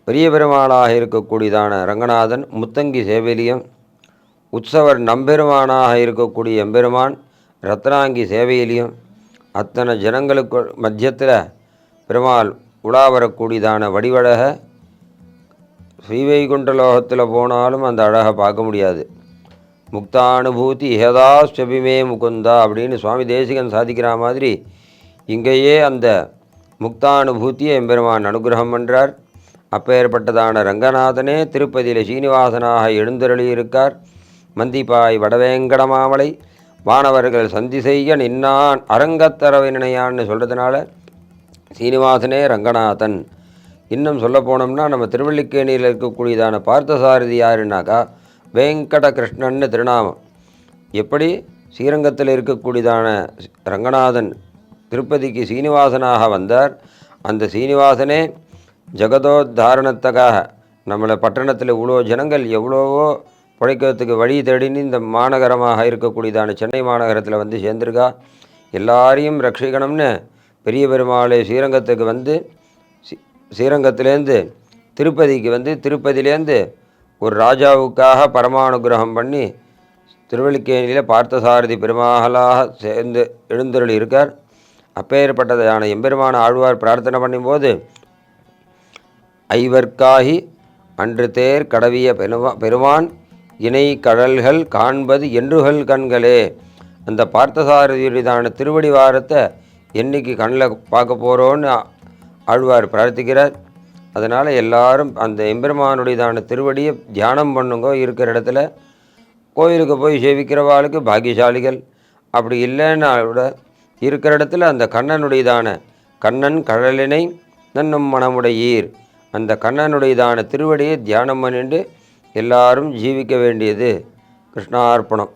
பெரிய பெருமாளாக இருக்கக்கூடியதான ரங்கநாதன் முத்தங்கி சேவையிலையும், உற்சவர் நம்பெருமானாக இருக்கக்கூடிய எம்பெருமான் ரத்னாங்கி சேவையிலையும், அத்தனை ஜனங்களுக்கு மத்தியத்தில் பெருமாள் உலா வரக்கூடியதான வடிவழக ஸ்ரீவைகுண்ட லோகத்தில் போனாலும் அந்த அழகை பார்க்க முடியாது. முக்தானுபூதி இஹதா ஸ்வபிமே முகுந்தா அப்படின்னு சுவாமி தேசிகன் சாதிக்கிற மாதிரி இங்கேயே அந்த முக்தானுபூத்தியை எம்பெருமான் அனுகிரகம் பண்ணுறார். அப்பேற்பட்டதான ரங்கநாதனே திருப்பதியில் சீனிவாசனாக எழுந்தருளியிருக்கார். மந்திப்பாய் வடவேங்கடமாமலை வானவர்கள் சந்தி செய்ய நின்னான் அரங்கத்தரவை நினையான்னு சொல்கிறதுனால சீனிவாசனே ரங்கநாதன். இன்னும் சொல்ல போனோம்னா நம்ம திருவல்லிக்கேணியில் இருக்கக்கூடியதான பார்த்தசாரதி யாருன்னாக்கா வேங்கட கிருஷ்ணன்னு திருநாமம். எப்படி ஸ்ரீரங்கத்தில் இருக்கக்கூடியதான ரங்கநாதன் திருப்பதிக்கு சீனிவாசனாக வந்தார், அந்த சீனிவாசனே ஜெகதோத்தாரணத்துக்காக நம்மளை பட்டணத்தில் இவ்வளோ ஜனங்கள் எவ்வளவோ பிழைக்கிறதுக்கு வழி தேடின்னு இந்த மாநகரமாக இருக்கக்கூடியதான சென்னை மாநகரத்தில் வந்து சேர்ந்திருக்கா. எல்லாரையும் ரட்சிக்கணும்னு பெரிய பெருமாளை ஸ்ரீரங்கத்துக்கு வந்து ஸ்ரீரங்கத்திலேருந்து திருப்பதிக்கு வந்து திருப்பதியிலேருந்து ஒரு ராஜாவுக்காக பரமானுகிரகம் பண்ணி திருவல்லிக்கேணியில் பார்த்தசாரதி பெருமாளாக சேர்ந்து எழுந்தருளி இருக்கார். அப்பேற்பட்டதான எம்பெருமான ஆழ்வார் பிரார்த்தனை பண்ணும்போது ஐவர்க்காகி அன்று தேர் கடவிய பெருமான் இணை கடல்கள் காண்பது என்றுகள் கண்களே. அந்த பார்த்தசாரதியுடையதான திருவடி வாரத்தை என்னைக்கு கண்ணில் பார்க்க போகிறோன்னு ஆழ்வார் பிரார்த்திக்கிறார். அதனால் எல்லாரும் அந்த எம்பெருமானுடையதான திருவடியை தியானம் பண்ணுங்க. இருக்கிற இடத்துல கோயிலுக்கு போய் சேவிக்கிறவாளுக்கு பாக்கியசாலிகள். அப்படி இல்லைன்னா கூட இருக்கிற இடத்துல அந்த கண்ணனுடையதான கண்ணன் கடலினை நன்னும் மனமுடையீர், அந்த கண்ணனுடையதான திருவடியை தியானம் பண்ணிட்டு எல்லாரும் ஜீவிக்க வேண்டியது. கிருஷ்ணார்ப்பணம்.